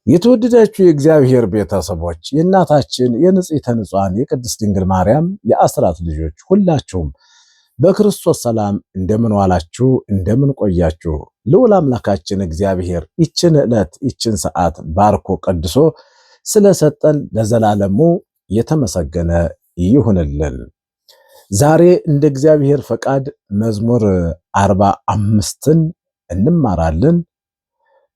የተወደዳችሁ የእግዚአብሔር ቤተሰቦች የእናታችን የንጽሕተ ንጹሐን የቅድስት ድንግል ማርያም የአስራት ልጆች ሁላችሁም በክርስቶስ ሰላም እንደምን ዋላችሁ? እንደምን ቆያችሁ? ልዑል አምላካችን እግዚአብሔር ይችን ዕለት ይችን ሰዓት ባርኮ ቀድሶ ስለሰጠን ለዘላለሙ የተመሰገነ ይሁንልን። ዛሬ እንደ እግዚአብሔር ፈቃድ መዝሙር 45ን እንማራለን።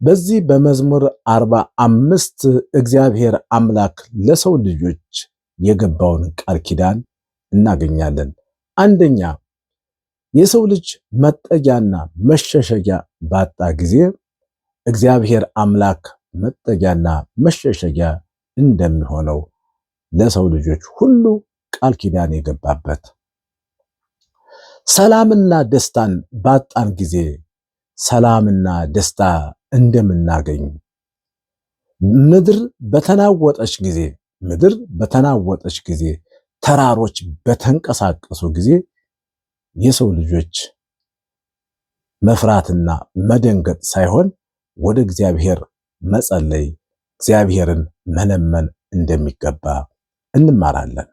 በዚህ በመዝሙር 45 እግዚአብሔር አምላክ ለሰው ልጆች የገባውን ቃል ኪዳን እናገኛለን። አንደኛ የሰው ልጅ መጠጊያና መሸሸጊያ ባጣ ጊዜ እግዚአብሔር አምላክ መጠጊያና መሸሸጊያ እንደሚሆነው ለሰው ልጆች ሁሉ ቃል ኪዳን የገባበት። ሰላምና ደስታን ባጣን ጊዜ ሰላምና ደስታ እንደምናገኝ፣ ምድር በተናወጠች ጊዜ ተራሮች በተንቀሳቀሱ ጊዜ የሰው ልጆች መፍራትና መደንገጥ ሳይሆን ወደ እግዚአብሔር መጸለይ፣ እግዚአብሔርን መለመን እንደሚገባ እንማራለን።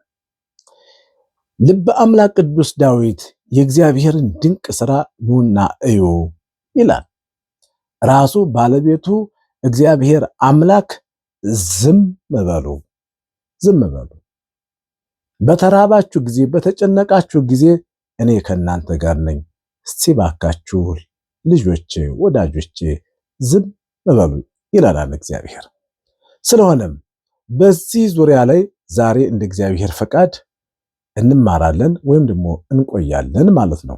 ልበ አምላክ ቅዱስ ዳዊት የእግዚአብሔርን ድንቅ ሥራ ኑና እዩ ይላል። ራሱ ባለቤቱ እግዚአብሔር አምላክ ዝም በሉ፣ በተራባችሁ ጊዜ በተጨነቃችሁ ጊዜ እኔ ከእናንተ ጋር ነኝ፣ እስቲ ባካችሁ ልጆቼ ወዳጆቼ ዝም በሉ ይላል እግዚአብሔር። ስለሆነም በዚህ ዙሪያ ላይ ዛሬ እንደ እግዚአብሔር ፈቃድ እንማራለን ወይም ደግሞ እንቆያለን ማለት ነው።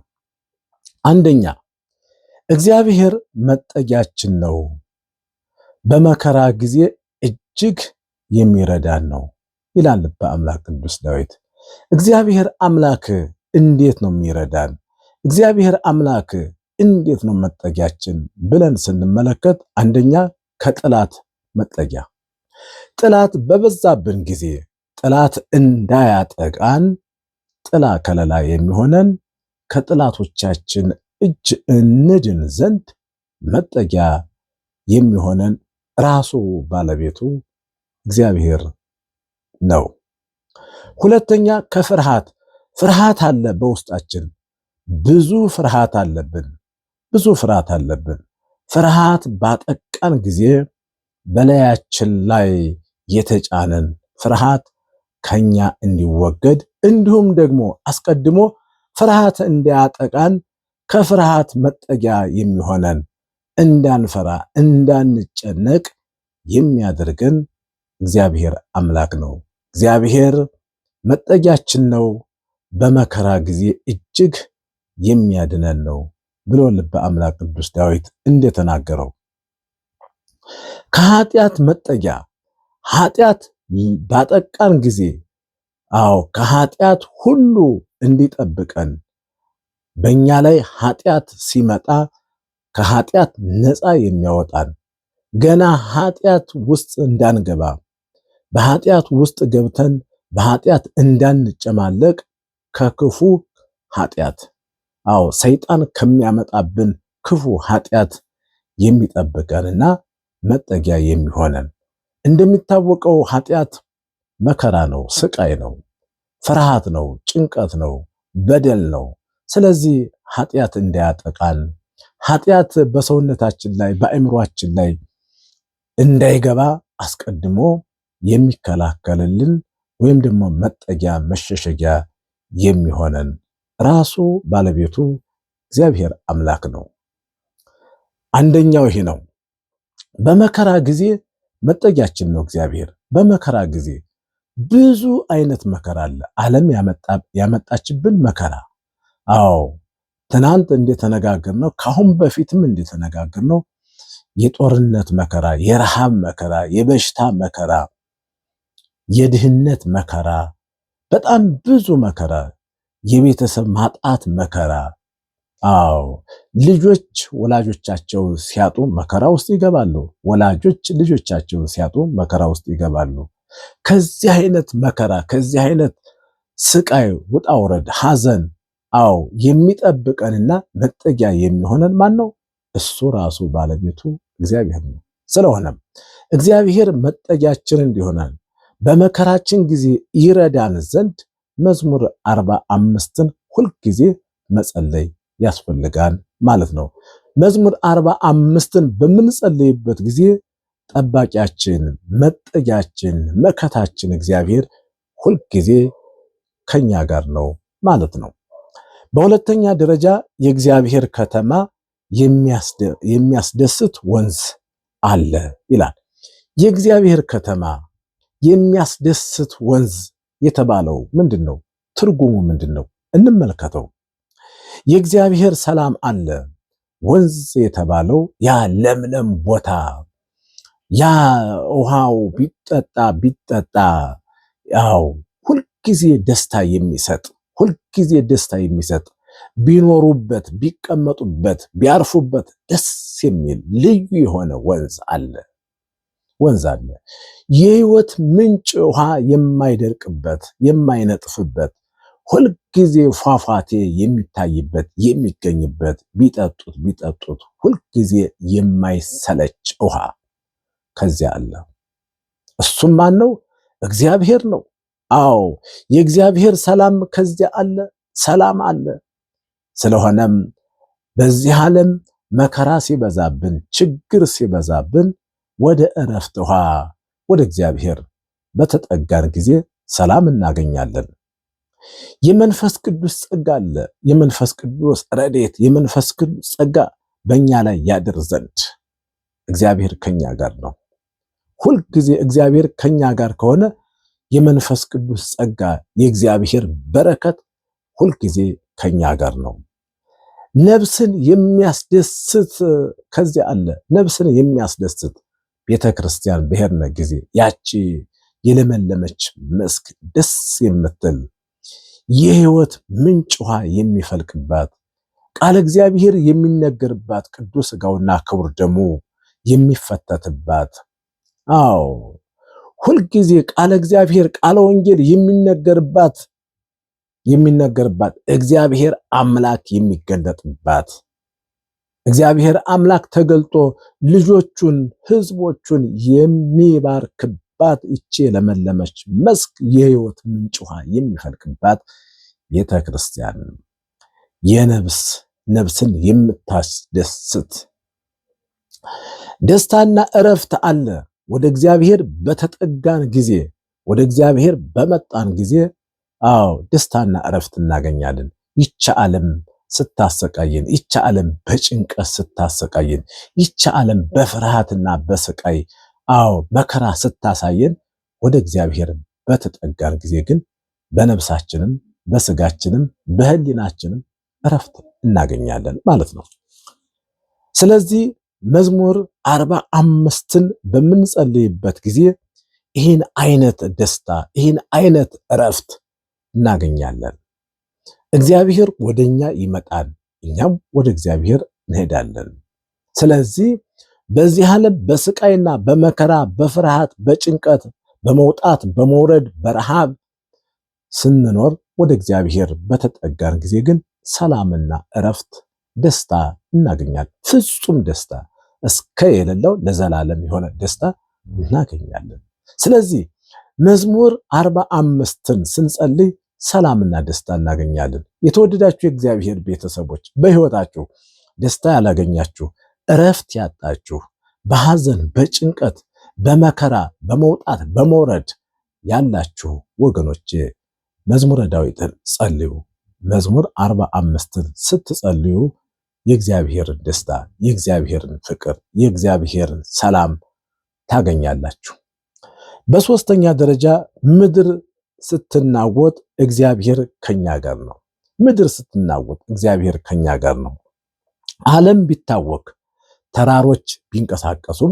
አንደኛ እግዚአብሔር መጠጊያችን ነው፣ በመከራ ጊዜ እጅግ የሚረዳን ነው ይላል በአምላክ ቅዱስ ዳዊት። እግዚአብሔር አምላክ እንዴት ነው የሚረዳን? እግዚአብሔር አምላክ እንዴት ነው መጠጊያችን ብለን ስንመለከት አንደኛ ከጠላት መጠጊያ፣ ጠላት በበዛብን ጊዜ ጠላት እንዳያጠቃን ጥላ ከለላ የሚሆነን ከጠላቶቻችን እጅ እንድን ዘንድ መጠጊያ የሚሆነን ራሱ ባለቤቱ እግዚአብሔር ነው። ሁለተኛ ፍርሃት አለ በውስጣችን፣ ብዙ ፍርሃት አለብን። ፍርሃት ባጠቃን ጊዜ በላያችን ላይ የተጫነን ፍርሃት ከኛ እንዲወገድ እንዲሁም ደግሞ አስቀድሞ ፍርሃት እንዳያጠቃን ከፍርሃት መጠጊያ የሚሆነን እንዳንፈራ እንዳንጨነቅ የሚያደርገን እግዚአብሔር አምላክ ነው። እግዚአብሔር መጠጊያችን ነው፣ በመከራ ጊዜ እጅግ የሚያድነን ነው ብሎ ልበ አምላክ ቅዱስ ዳዊት እንደተናገረው ከኃጢአት መጠጊያ፣ ኃጢአት ባጠቃን ጊዜ ከኃጢአት ሁሉ እንዲጠብቀን፣ በእኛ ላይ ኃጢአት ሲመጣ ከኃጢአት ነፃ የሚያወጣን፣ ገና ኃጢአት ውስጥ እንዳንገባ፣ በኃጢአት ውስጥ ገብተን በኃጢአት እንዳንጨማለቅ ከክፉ ኃጢአት ሰይጣን ከሚያመጣብን ክፉ ኃጢአት የሚጠብቀንና መጠጊያ የሚሆነን። እንደሚታወቀው ኃጢአት መከራ ነው፣ ስቃይ ነው፣ ፍርሃት ነው፣ ጭንቀት ነው፣ በደል ነው። ስለዚህ ኃጢአት እንዳያጠቃን፣ ኃጢአት በሰውነታችን ላይ በአእምሯችን ላይ እንዳይገባ አስቀድሞ የሚከላከልልን ወይም ደግሞ መጠጊያ መሸሸጊያ የሚሆነን ራሱ ባለቤቱ እግዚአብሔር አምላክ ነው። አንደኛው ይሄ ነው። በመከራ ጊዜ መጠጊያችን ነው እግዚአብሔር። በመከራ ጊዜ ብዙ አይነት መከራ አለ። ዓለም ያመጣችብን መከራ። ትናንት እንደተነጋገርነው ካሁን በፊትም እንደተነጋገርነው የጦርነት መከራ፣ የረሃብ መከራ፣ የበሽታ መከራ፣ የድህነት መከራ፣ በጣም ብዙ መከራ፣ የቤተሰብ ማጣት መከራ። ልጆች ወላጆቻቸው ሲያጡ መከራ ውስጥ ይገባሉ። ወላጆች ልጆቻቸው ሲያጡ መከራ ውስጥ ይገባሉ። ከዚህ አይነት መከራ፣ ከዚህ አይነት ስቃይ፣ ውጣ ውረድ፣ ሐዘን የሚጠብቀንና መጠጊያ የሚሆነን ማን ነው? እሱ ራሱ ባለቤቱ እግዚአብሔር ነው። ስለሆነም እግዚአብሔር መጠጊያችን እንዲሆናል በመከራችን ጊዜ ይረዳን ዘንድ መዝሙር 45ን ሁልጊዜ መጸለይ ያስፈልጋል ማለት ነው። መዝሙር 45ን በምንጸልይበት ጊዜ ጠባቂያችን፣ መጠጊያችን፣ መከታችን እግዚአብሔር ሁልጊዜ ከኛ ጋር ነው ማለት ነው። በሁለተኛ ደረጃ የእግዚአብሔር ከተማ የሚያስደስት ወንዝ አለ ይላል። የእግዚአብሔር ከተማ የሚያስደስት ወንዝ የተባለው ምንድነው? ትርጉሙ ምንድነው? እንመልከተው። የእግዚአብሔር ሰላም አለ። ወንዝ የተባለው ያ ለምለም ቦታ፣ ያ ውሃው ቢጠጣ ያው ሁልጊዜ ደስታ የሚሰጥ ቢኖሩበት፣ ቢቀመጡበት፣ ቢያርፉበት ደስ የሚል ልዩ የሆነ ወንዝ አለ። የህይወት ምንጭ ውሃ የማይደርቅበት፣ የማይነጥፍበት፣ ሁልጊዜ ፏፏቴ የሚታይበት የሚገኝበት፣ ቢጠጡት ሁልጊዜ የማይሰለች ውሃ ከዚያ አለ። እሱም ማን ነው? እግዚአብሔር ነው። አዎ የእግዚአብሔር ሰላም ከዚያ አለ፣ ሰላም አለ። ስለሆነም በዚህ ዓለም መከራ ሲበዛብን፣ ችግር ሲበዛብን ወደ እረፍት ውሃ ወደ እግዚአብሔር በተጠጋን ጊዜ ሰላም እናገኛለን። የመንፈስ ቅዱስ ጸጋ አለ። የመንፈስ ቅዱስ ረድኤት፣ የመንፈስ ቅዱስ ጸጋ በእኛ ላይ ያድር ዘንድ እግዚአብሔር ከኛ ጋር ነው። ሁልጊዜ እግዚአብሔር ከኛ ጋር ከሆነ የመንፈስ ቅዱስ ጸጋ፣ የእግዚአብሔር በረከት ሁልጊዜ ከኛ ጋር ነው። ነፍስን የሚያስደስት ከዚያ አለ። ነፍስን የሚያስደስት ቤተክርስቲያን በሄድን ጊዜ ያቺ የለመለመች መስክ ደስ የምትል የህይወት ምንጭ ውሃ የሚፈልቅባት ቃለ እግዚአብሔር የሚነገርባት ቅዱስ ሥጋውና ክቡር ደሙ የሚፈተትባት፣ አዎ ሁልጊዜ ቃለ እግዚአብሔር ቃለ ወንጌል የሚነገርባት እግዚአብሔር አምላክ የሚገለጥባት፣ እግዚአብሔር አምላክ ተገልጦ ልጆቹን ህዝቦቹን የሚባርክባት ይቺ የለመለመች መስክ የህይወት ምንጭ ውሃ የሚፈልቅባት ቤተክርስቲያን ነፍስን የምታስደስት ደስታና እረፍት አለ። ወደ እግዚአብሔር በተጠጋን ጊዜ፣ ወደ እግዚአብሔር በመጣን ጊዜ አዎ ደስታና እረፍት እናገኛለን። ይቺ ዓለም ስታሰቃየን፣ ይቺ ዓለም በጭንቀት ስታሰቃየን፣ ይቺ ዓለም በፍርሃትና በስቃይ አዎ መከራ ስታሳየን ወደ እግዚአብሔር በተጠጋን ጊዜ ግን በነፍሳችንም በስጋችንም በህሊናችንም እረፍት እናገኛለን ማለት ነው። ስለዚህ መዝሙር 45ን በምንጸልይበት ጊዜ ይህን አይነት ደስታ፣ ይህን አይነት እረፍት እናገኛለን። እግዚአብሔር ወደኛ ይመጣል፣ እኛም ወደ እግዚአብሔር እንሄዳለን። ስለዚህ በዚህ ዓለም በስቃይና በመከራ በፍርሃት በጭንቀት በመውጣት በመውረድ በረሃብ ስንኖር ወደ እግዚአብሔር በተጠጋን ጊዜ ግን ሰላምና እረፍት ደስታ እናገኛለን። ፍጹም ደስታ እስከ የሌለው ለዘላለም የሆነ ደስታ እናገኛለን። ስለዚህ መዝሙር 45ን ስንጸልይ ሰላምና ደስታ እናገኛለን። የተወደዳችሁ የእግዚአብሔር ቤተሰቦች በሕይወታችሁ ደስታ ያላገኛችሁ፣ እረፍት ያጣችሁ፣ በሐዘን በጭንቀት በመከራ በመውጣት በመውረድ ያላችሁ ወገኖቼ መዝሙረ ዳዊትን ጸልዩ። መዝሙር 45ን ስትጸልዩ የእግዚአብሔርን ደስታ፣ የእግዚአብሔርን ፍቅር፣ የእግዚአብሔርን ሰላም ታገኛላችሁ። በሶስተኛ ደረጃ ምድር ስትናወጥ እግዚአብሔር ከኛ ጋር ነው። ምድር ስትናወጥ እግዚአብሔር ከኛ ጋር ነው። ዓለም ቢታወክ ተራሮች ቢንቀሳቀሱም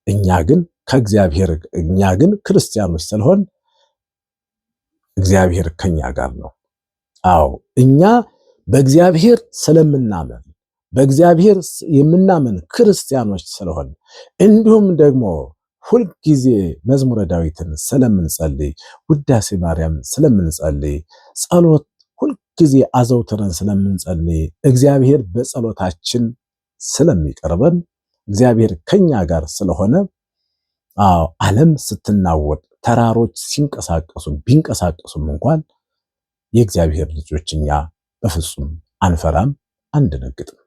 እኛ ግን ክርስቲያኖች ስለሆን እግዚአብሔር ከኛ ጋር ነው። አዎ እኛ በእግዚአብሔር ስለምናምን በእግዚአብሔር የምናምን ክርስቲያኖች ስለሆን እንዲሁም ደግሞ ሁልጊዜ መዝሙረ ዳዊትን ስለምንጸልይ ውዳሴ ማርያም ስለምንጸልይ ጸሎት ሁልጊዜ አዘውትረን ስለምንጸልይ እግዚአብሔር በጸሎታችን ስለሚቀርበን እግዚአብሔር ከኛ ጋር ስለሆነ አዎ ዓለም ስትናወጥ ተራሮች ቢንቀሳቀሱም እንኳን የእግዚአብሔር ልጆች እኛ በፍጹም አንፈራም፣ አንደነግጥም።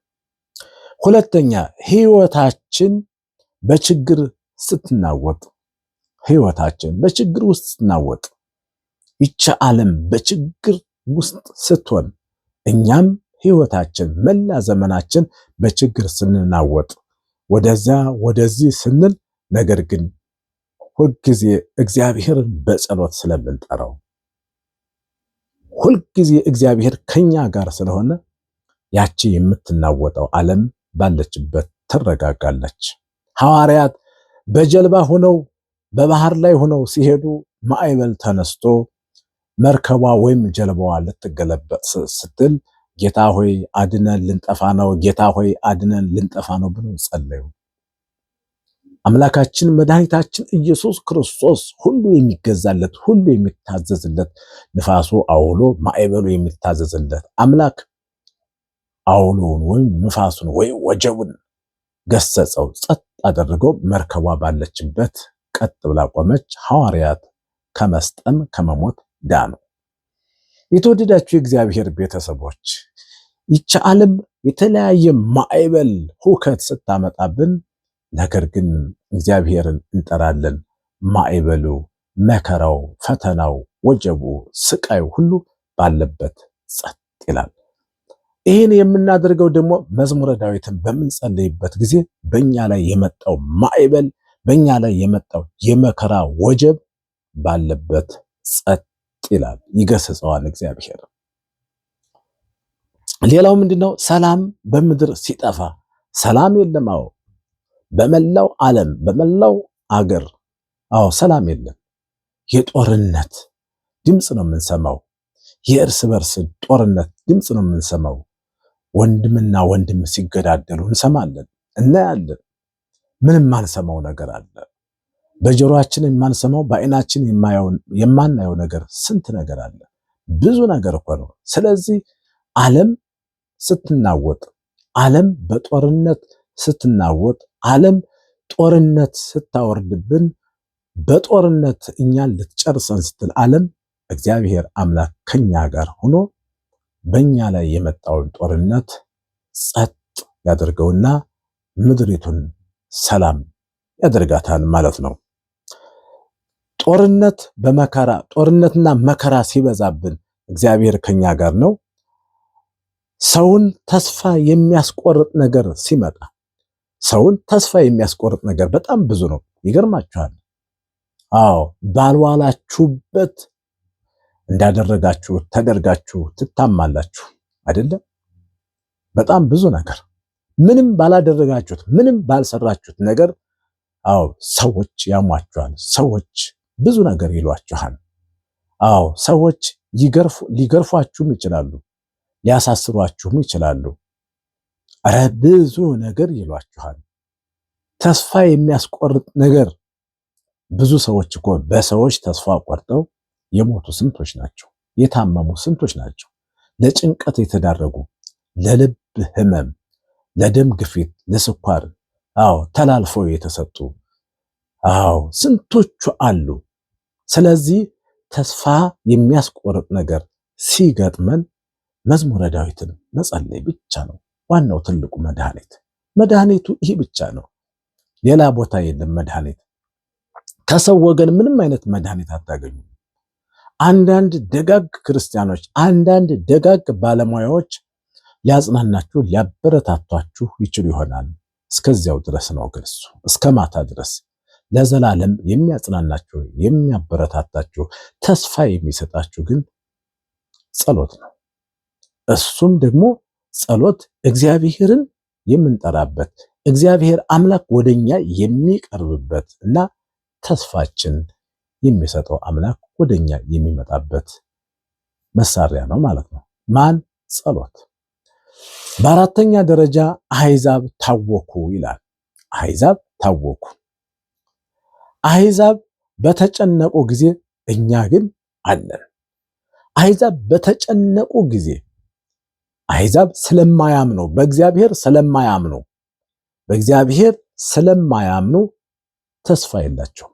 ሁለተኛ ህይወታችን በችግር ስትናወጥ ውስጥ ስትናወጥ ይቺ ዓለም በችግር ውስጥ ስትሆን እኛም ህይወታችን መላ ዘመናችን በችግር ስንናወጥ ወደዚህ ስንል ነገር ግን ሁልጊዜ እግዚአብሔርን በጸሎት ስለምንጠራው ሁልጊዜ እግዚአብሔር ከኛ ጋር ስለሆነ ያቺ የምትናወጠው ዓለም ባለችበት ትረጋጋለች። ሐዋርያት በጀልባ ሆነው በባህር ላይ ሆነው ሲሄዱ ማዕበል ተነስቶ መርከቧ ወይም ጀልባዋ ልትገለበጥ ስትል ጌታ ሆይ አድነን ልንጠፋ ነው፣ ጌታ ሆይ አድነን ልንጠፋ ነው ብለው ጸለዩ። አምላካችን መድኃኒታችን ኢየሱስ ክርስቶስ ሁሉ የሚገዛለት ሁሉ የሚታዘዝለት ንፋሱ አውሎ ማዕበሉ የሚታዘዝለት አምላክ አውሎውን ወይም ንፋሱን ወይም ወጀቡን ገሰጸው፣ ጸጥ አደረገው። መርከቧ ባለችበት ቀጥ ብላ ቆመች። ሐዋርያት ከመስጠም ከመሞት ዳኑ። የተወደዳችሁ የእግዚአብሔር ቤተሰቦች ይቺ ዓለም የተለያየ ማዕበል ሁከት ስታመጣብን ነገር ግን እግዚአብሔርን እንጠራለን። ማዕበሉ፣ መከራው፣ ፈተናው፣ ወጀቡ፣ ስቃዩ ሁሉ ባለበት ጸጥ ይላል። ይህን የምናደርገው ደግሞ መዝሙረ ዳዊትን በምንጸልይበት ጊዜ በእኛ ላይ የመጣው ማዕበል፣ በእኛ ላይ የመጣው የመከራ ወጀብ ባለበት ጸጥ ይላል፣ ይገስጸዋል እግዚአብሔር። ሌላው ምንድነው? ሰላም በምድር ሲጠፋ ሰላም የለም። አዎ በመላው ዓለም በመላው አገር ሰላም የለም። የጦርነት ድምፅ ነው የምንሰማው። የእርስ በርስ ጦርነት ድምፅ ነው የምንሰማው። ወንድምና ወንድም ሲገዳደሉ እንሰማለን፣ እናያለን። ምንም ማንሰማው ነገር አለ? በጆሮአችን የማንሰማው በዓይናችን የማናየው ነገር ስንት ነገር አለ? ብዙ ነገር እኮ ነው። ስለዚህ ዓለም ስትናወጥ፣ ዓለም በጦርነት ስትናወጥ፣ ዓለም ጦርነት ስታወርድብን፣ በጦርነት እኛን ልትጨርሰን ስትል ዓለም እግዚአብሔር አምላክ ከኛ ጋር ሆኖ በእኛ ላይ የመጣውን ጦርነት ጸጥ ያደርገውና ምድሪቱን ሰላም ያደርጋታል ማለት ነው። ጦርነትና መከራ ሲበዛብን እግዚአብሔር ከኛ ጋር ነው። ሰውን ተስፋ የሚያስቆርጥ ነገር ሲመጣ፣ ሰውን ተስፋ የሚያስቆርጥ ነገር በጣም ብዙ ነው። ይገርማችኋል። ባልዋላችሁበት እንዳደረጋችሁ ተደርጋችሁ ትታማላችሁ አይደለም? በጣም ብዙ ነገር ምንም ባላደረጋችሁት ምንም ባልሰራችሁት ነገር ሰዎች ያሟችኋል። ሰዎች ብዙ ነገር ይሏችኋል። ሰዎች ሊገርፏችሁም ይችላሉ፣ ሊያሳስሯችሁም ይችላሉ። ብዙ ነገር ይሏችኋል። ተስፋ የሚያስቆርጥ ነገር ብዙ ሰዎች እኮ በሰዎች ተስፋ ቆርጠው የሞቱ ስንቶች ናቸው? የታመሙ ስንቶች ናቸው? ለጭንቀት የተዳረጉ፣ ለልብ ህመም፣ ለደም ግፊት፣ ለስኳር ተላልፈው የተሰጡ ስንቶቹ አሉ። ስለዚህ ተስፋ የሚያስቆርጥ ነገር ሲገጥመን መዝሙረ ዳዊትን መጸለይ ብቻ ነው ዋናው ትልቁ መድኃኒቱ ይህ ብቻ ነው። ሌላ ቦታ የለም መድኃኒት። ከሰው ወገን ምንም አይነት መድኃኒት አታገኙም። አንዳንድ ደጋግ ክርስቲያኖች፣ አንዳንድ ደጋግ ባለሙያዎች ሊያጽናናችሁ ሊያበረታቷችሁ ይችሉ ይሆናል። እስከዚያው ድረስ ነው ግን እሱ እስከ ማታ ድረስ ለዘላለም የሚያጽናናችሁ የሚያበረታታችሁ ተስፋ የሚሰጣችሁ ግን ጸሎት ነው። እሱም ደግሞ ጸሎት እግዚአብሔርን የምንጠራበት እግዚአብሔር አምላክ ወደኛ የሚቀርብበት እና ተስፋችን የሚሰጠው አምላክ ወደኛ የሚመጣበት መሳሪያ ነው ማለት ነው። ማን? ጸሎት። በአራተኛ ደረጃ አሕዛብ ታወኩ ይላል። አሕዛብ ታወኩ። አሕዛብ በተጨነቁ ጊዜ እኛ ግን አለን። አሕዛብ በተጨነቁ ጊዜ አሕዛብ በእግዚአብሔር ስለማያምኑ ተስፋ የላቸውም።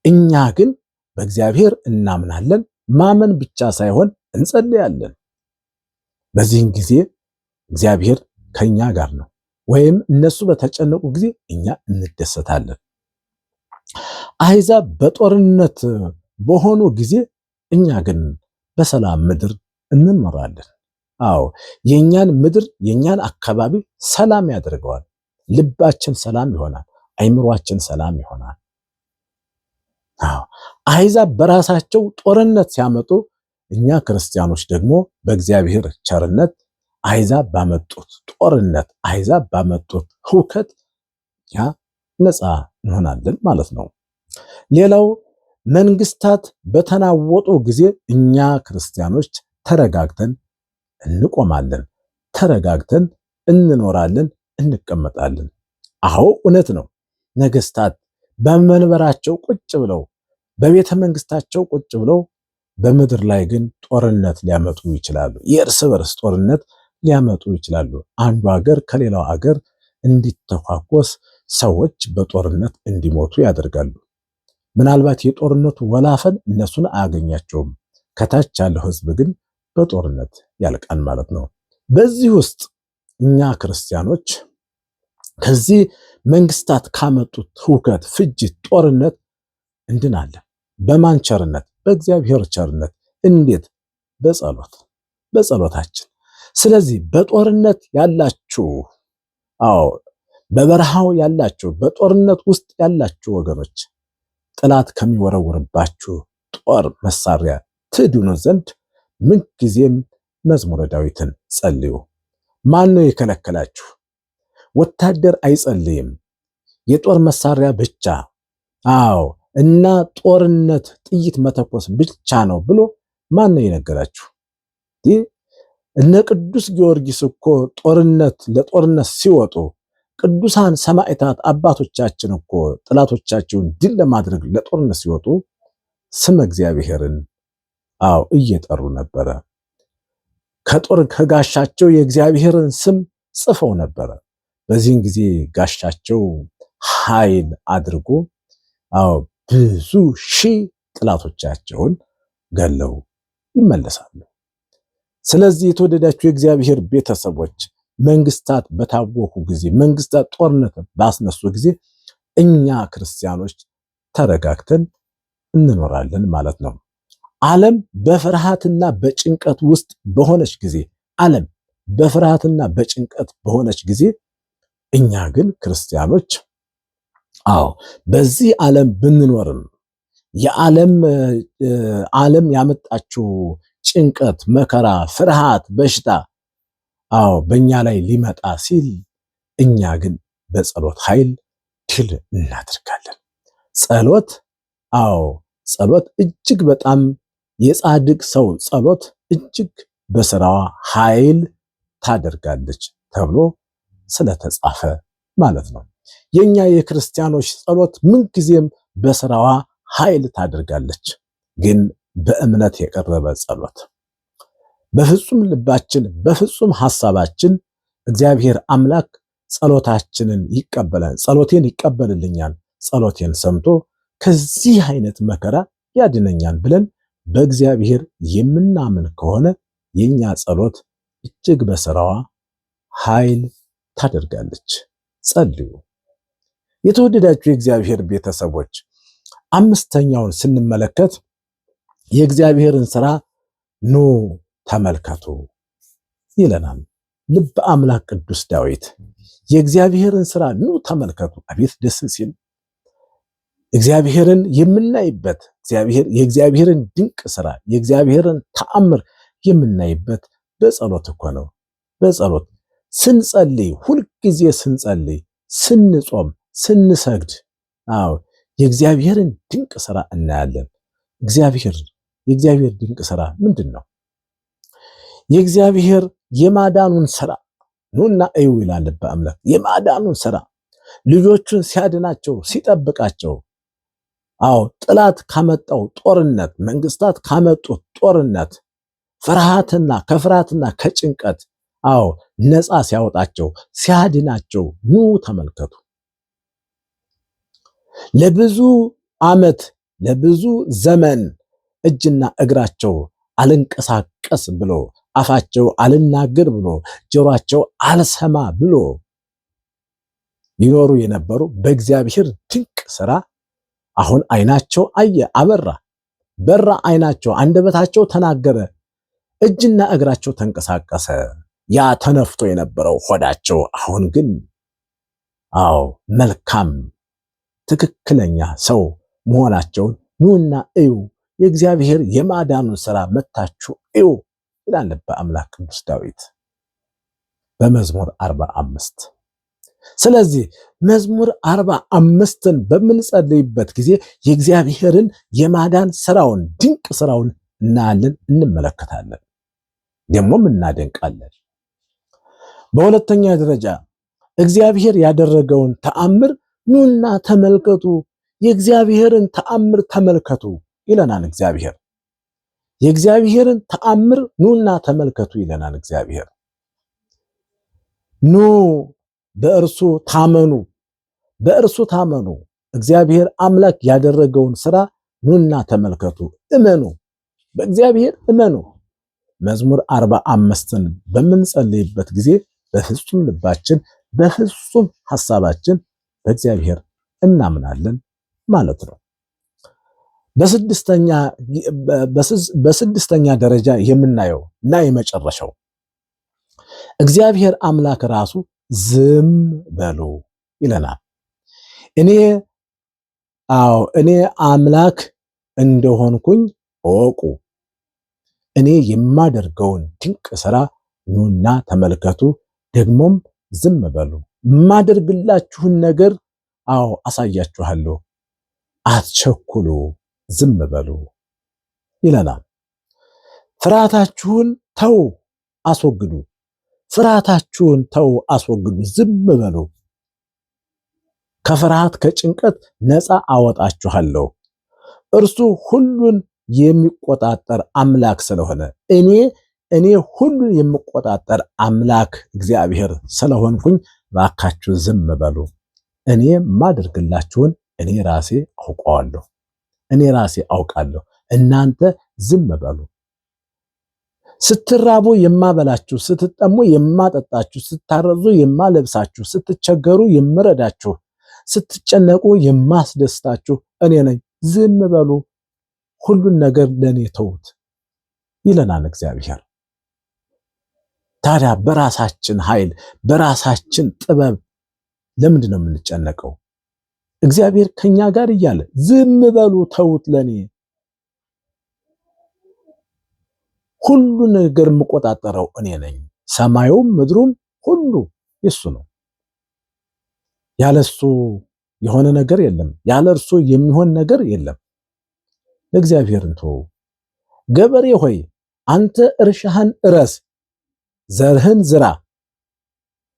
እኛ ግን በእግዚአብሔር እናምናለን። ማመን ብቻ ሳይሆን እንጸልያለን። በዚህን ጊዜ እግዚአብሔር ከኛ ጋር ነው። ወይም እነሱ በተጨነቁ ጊዜ እኛ እንደሰታለን። አሕዛብ በጦርነት በሆኑ ጊዜ እኛ ግን በሰላም ምድር እንኖራለን። አዎ የኛን ምድር የኛን አካባቢ ሰላም ያደርገዋል። ልባችን ሰላም ይሆናል። አይምሯችን ሰላም ይሆናል። አዎ አሕዛብ በራሳቸው ጦርነት ሲያመጡ እኛ ክርስቲያኖች ደግሞ በእግዚአብሔር ቸርነት አሕዛብ ባመጡት ጦርነት፣ አሕዛብ ባመጡት ሁከት ያ ነፃ እንሆናለን ማለት ነው። ሌላው መንግስታት በተናወጡ ጊዜ እኛ ክርስቲያኖች ተረጋግተን እንቆማለን፣ ተረጋግተን እንኖራለን፣ እንቀመጣለን። አዎ እውነት ነው። ነገስታት በመንበራቸው ቁጭ ብለው በቤተ መንግስታቸው ቁጭ ብለው በምድር ላይ ግን ጦርነት ሊያመጡ ይችላሉ። የእርስ በርስ ጦርነት ሊያመጡ ይችላሉ። አንዱ ሀገር ከሌላው ሀገር እንዲተኳኮስ፣ ሰዎች በጦርነት እንዲሞቱ ያደርጋሉ። ምናልባት የጦርነቱ ወላፈን እነሱን አያገኛቸውም። ከታች ያለው ህዝብ ግን በጦርነት ያልቃል ማለት ነው። በዚህ ውስጥ እኛ ክርስቲያኖች ከዚህ መንግስታት ካመጡት ሁከት፣ ፍጅት፣ ጦርነት እንድናለን። በማን ቸርነት? በእግዚአብሔር ቸርነት። እንዴት? በጸሎታችን። ስለዚህ በጦርነት ያላችሁ፣ አዎ በበረሃው ያላችሁ፣ በጦርነት ውስጥ ያላችሁ ወገኖች ጠላት ከሚወረውርባችሁ ጦር መሳሪያ ትድኑ ዘንድ ምንጊዜም መዝሙረ ዳዊትን ጸልዩ። ማን ነው የከለከላችሁ? ወታደር አይጸልይም፣ የጦር መሳሪያ ብቻ። አዎ እና ጦርነት ጥይት መተኮስ ብቻ ነው ብሎ ማን ነው የነገራችሁ? እነ ቅዱስ ጊዮርጊስ እኮ ለጦርነት ሲወጡ ቅዱሳን ሰማዕታት አባቶቻችን እኮ ጠላቶቻቸውን ድል ለማድረግ ለጦርነት ሲወጡ ስመ እግዚአብሔርን እየጠሩ ነበረ። ከጋሻቸው የእግዚአብሔርን ስም ጽፈው ነበረ። በዚህን ጊዜ ጋሻቸው ኃይል አድርጎ ብዙ ሺህ ጠላቶቻቸውን ገለው ይመለሳሉ። ስለዚህ የተወደዳችሁ የእግዚአብሔር ቤተሰቦች መንግስታት በታወኩ ጊዜ፣ መንግስታት ጦርነት ባስነሱ ጊዜ እኛ ክርስቲያኖች ተረጋግተን እንኖራለን ማለት ነው። ዓለም በፍርሃትና በጭንቀት ውስጥ በሆነች ጊዜ እኛ ግን ክርስቲያኖች በዚህ ዓለም ብንኖርም ዓለም ያመጣችው ጭንቀት፣ መከራ፣ ፍርሃት፣ በሽታ በእኛ ላይ ሊመጣ ሲል እኛ ግን በጸሎት ኃይል ድል እናደርጋለን። ጸሎት እጅግ በጣም የጻድቅ ሰው ጸሎት እጅግ በስራዋ ኃይል ታደርጋለች ተብሎ ስለተጻፈ ማለት ነው። የኛ የክርስቲያኖች ጸሎት ምንጊዜም በስራዋ ኃይል ታደርጋለች። ግን በእምነት የቀረበ ጸሎት፣ በፍጹም ልባችን በፍጹም ሐሳባችን እግዚአብሔር አምላክ ጸሎታችንን ጸሎቴን ይቀበልልኛል፣ ጸሎቴን ሰምቶ ከዚህ አይነት መከራ ያድነኛል ብለን በእግዚአብሔር የምናምን ከሆነ የኛ ጸሎት እጅግ በስራዋ ኃይል ታደርጋለች። ጸልዩ። የተወደዳችሁ የእግዚአብሔር ቤተሰቦች አምስተኛውን ስንመለከት የእግዚአብሔርን ሥራ ኑ ተመልከቱ ይለናል። ልበ አምላክ ቅዱስ ዳዊት የእግዚአብሔርን ሥራ ኑ ተመልከቱ። አቤት ደስ ሲል! እግዚአብሔርን የምናይበት የእግዚአብሔርን ድንቅ ሥራ የእግዚአብሔርን ተአምር የምናይበት በጸሎት እኮ ነው። በጸሎት ስንጸልይ፣ ሁልጊዜ ስንጸልይ፣ ስንጾም፣ ስንሰግድ የእግዚአብሔርን ድንቅ ሥራ እናያለን። የእግዚአብሔር ድንቅ ሥራ ምንድን ነው? የእግዚአብሔር የማዳኑን ሥራ ኑና እዩ ይላል ልበ አምላክ። የማዳኑን ሥራ ልጆቹን ሲያድናቸው፣ ሲጠብቃቸው፣ ጠላት ካመጣው ጦርነት፣ መንግስታት ካመጡት ጦርነት ከፍርሃትና ከጭንቀት ነፃ ሲያወጣቸው፣ ሲያድናቸው ኑ ተመልከቱ። ለብዙ ዓመት ለብዙ ዘመን እጅና እግራቸው አልንቀሳቀስ ብሎ አፋቸው አልናገር ብሎ ጆሮአቸው አልሰማ ብሎ ይኖሩ የነበሩ በእግዚአብሔር ድንቅ ሥራ አሁን ዓይናቸው አየ፣ አበራ፣ በራ ዓይናቸው፣ አንደበታቸው ተናገረ፣ እጅና እግራቸው ተንቀሳቀሰ። ያ ተነፍቶ የነበረው ሆዳቸው አሁን ግን መልካም ትክክለኛ ሰው መሆናቸውን ኑና እዩ፣ የእግዚአብሔር የማዳኑን ሥራ መታችሁ እዩ ይላል በአምላክ ቅዱስ ዳዊት በመዝሙር 45። ስለዚህ መዝሙር 45ን በምንጸልይበት ጊዜ የእግዚአብሔርን የማዳን ሥራውን ድንቅ ሥራውን እናያለን፣ እንመለከታለን፣ ደግሞም እናደንቃለን። በሁለተኛ ደረጃ እግዚአብሔር ያደረገውን ተአምር ኑና ተመልከቱ፣ የእግዚአብሔርን ተአምር ተመልከቱ ይለናል እግዚአብሔር። የእግዚአብሔርን ተአምር ኑና ተመልከቱ ይለናል እግዚአብሔር። ኑ በእርሱ ታመኑ፣ በእርሱ ታመኑ። እግዚአብሔር አምላክ ያደረገውን ሥራ ኑና ተመልከቱ፣ እመኑ፣ በእግዚአብሔር እመኑ። መዝሙር 45ን በምንጸልይበት ጊዜ በፍጹም ልባችን በፍጹም ሐሳባችን በእግዚአብሔር እናምናለን ማለት ነው። በስድስተኛ ደረጃ የምናየው እና የመጨረሻው እግዚአብሔር አምላክ ራሱ ዝም በሉ ይለናል። እኔ አምላክ እንደሆንኩኝ እወቁ፣ እኔ የማደርገውን ድንቅ ሥራ ኑና ተመልከቱ፣ ደግሞም ዝም በሉ። የማደርግላችሁን ነገር አሳያችኋለሁ፣ አትቸኩሉ፣ ዝም በሉ ይለናል። ፍርሃታችሁን ተው፣ አስወግዱ። ፍርሃታችሁን ተው፣ አስወግዱ፣ ዝም በሉ። ከፍርሃት ከጭንቀት ነፃ አወጣችኋለሁ። እርሱ ሁሉን የሚቆጣጠር አምላክ ስለሆነ እኔ ሁሉን የምቆጣጠር አምላክ እግዚአብሔር ስለሆንኩኝ ባካችሁ ዝም በሉ። እኔ ማድርግላችሁን እኔ ራሴ አውቀዋለሁ፣ እኔ ራሴ አውቃለሁ። እናንተ ዝም በሉ። ስትራቡ የማበላችሁ፣ ስትጠሙ የማጠጣችሁ፣ ስታረዙ የማለብሳችሁ፣ ስትቸገሩ የምረዳችሁ፣ ስትጨነቁ የማስደስታችሁ እኔ ነኝ። ዝም በሉ፣ ሁሉን ነገር ለኔ ተውት ይለናል እግዚአብሔር። ታዲያ በራሳችን ኃይል በራሳችን ጥበብ ለምንድን ነው የምንጨነቀው? እግዚአብሔር ከኛ ጋር እያለ ዝም በሉ፣ ተውት ለኔ። ሁሉ ነገር የምቆጣጠረው እኔ ነኝ። ሰማዩም ምድሩም ሁሉ የሱ ነው። ያለሱ የሆነ ነገር የለም። ያለ እርሱ የሚሆን ነገር የለም። ለእግዚአብሔርን ተው። ገበሬ ሆይ አንተ እርሻህን እረስ፣ ዘርህን ዝራ፣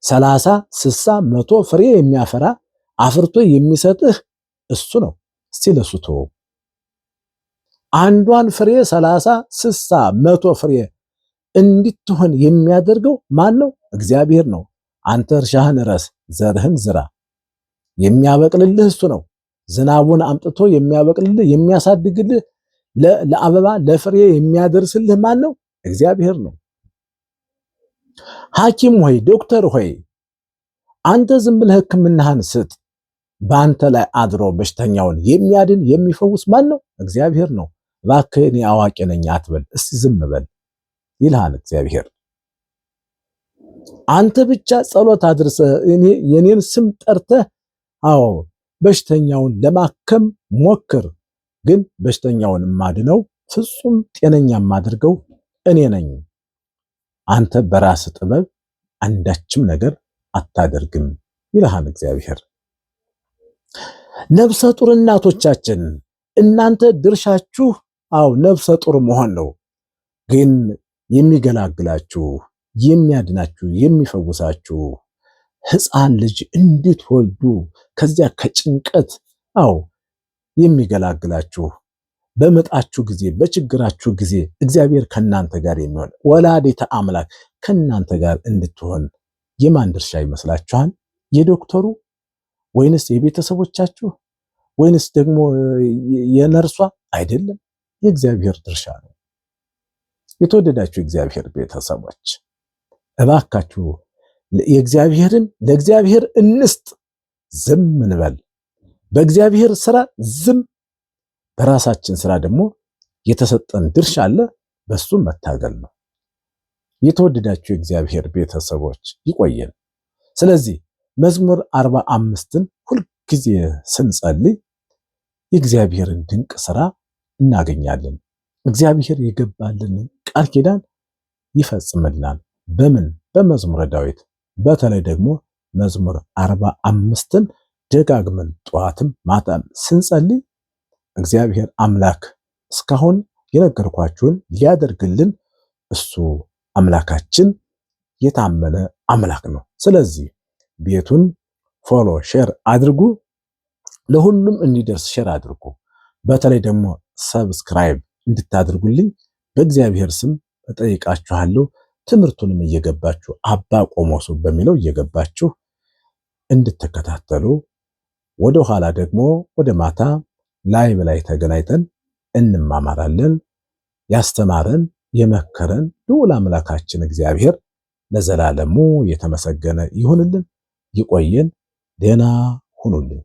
30 60 100 ፍሬ የሚያፈራ አፍርቶ የሚሰጥህ እሱ ነው። እስቲ ለሱ ተው። አንዷን ፍሬ 30 60 100 ፍሬ እንድትሆን የሚያደርገው ማን ነው? እግዚአብሔር ነው። አንተ እርሻህን እረስ፣ ዘርህን ዝራ፣ የሚያበቅልልህ እሱ ነው። ዝናቡን አምጥቶ የሚያበቅልልህ የሚያሳድግልህ ለአበባ ለፍሬ የሚያደርስልህ ማን ነው? እግዚአብሔር ነው። ሐኪም ሆይ ዶክተር ሆይ አንተ ዝም ብለህ ሕክምናህን ስጥ። በአንተ ላይ አድሮ በሽተኛውን የሚያድን የሚፈውስ ማን ነው? እግዚአብሔር ነው። እባክህ እኔ አዋቂ ነኝ አትበል፣ እስቲ ዝም በል ይልሃል እግዚአብሔር። አንተ ብቻ ጸሎት አድርሰህ የኔን ስም ጠርተህ በሽተኛውን ለማከም ሞክር፣ ግን በሽተኛውን ማድነው ፍጹም ጤነኛ ማድርገው እኔ ነኝ። አንተ በራስ ጥበብ አንዳችም ነገር አታደርግም ይልሃል እግዚአብሔር። ነፍሰ ጡር እናቶቻችን እናንተ ድርሻችሁ ነፍሰ ጡር መሆን ነው። ግን የሚገላግላችሁ የሚያድናችሁ የሚፈውሳችሁ ሕፃን ልጅ እንድትወልዱ ከዚያ ከጭንቀት የሚገላግላችሁ በመጣችሁ ጊዜ በችግራችሁ ጊዜ እግዚአብሔር ከናንተ ጋር የሚሆን ወላዲተ አምላክ ከናንተ ጋር እንድትሆን የማን ድርሻ ይመስላችኋል? የዶክተሩ ወይንስ የቤተሰቦቻችሁ ወይንስ ደግሞ የነርሷ? አይደለም፣ የእግዚአብሔር ድርሻ ነው። የተወደዳችሁ እግዚአብሔር ቤተሰቦች እባካችሁ ለእግዚአብሔር እንስጥ፣ ዝም እንበል። በእግዚአብሔር ስራ ዝም፣ በራሳችን ስራ ደግሞ የተሰጠን ድርሻ አለ፣ በሱም መታገል ነው። የተወደዳችሁ የእግዚአብሔር ቤተሰቦች ይቆየን። ስለዚህ መዝሙር 45ን ሁልጊዜ ስንጸልይ የእግዚአብሔርን ድንቅ ስራ እናገኛለን። እግዚአብሔር የገባልንን ቃል ኪዳን ይፈጽምልናል። በምን? በመዝሙረ ዳዊት። በተለይ ደግሞ መዝሙር 45ን ደጋግመን ጠዋትም ማታም ስንጸልይ እግዚአብሔር አምላክ እስካሁን የነገርኳችሁን ሊያደርግልን እሱ አምላካችን የታመነ አምላክ ነው። ስለዚህ ቤቱን ፎሎ ሼር አድርጉ፣ ለሁሉም እንዲደርስ ሼር አድርጉ። በተለይ ደግሞ ሰብስክራይብ እንድታደርጉልኝ በእግዚአብሔር ስም እጠይቃችኋለሁ። ትምህርቱንም እየገባችሁ አባ ቆሞሱ በሚለው እየገባችሁ እንድትከታተሉ፣ ወደ ኋላ ደግሞ ወደ ማታ ላይ በላይ ተገናኝተን እንማማራለን። ያስተማረን የመከረን ልዑል አምላካችን እግዚአብሔር ለዘላለሙ የተመሰገነ ይሁንልን። ይቆየን። ደህና ሁኑልን።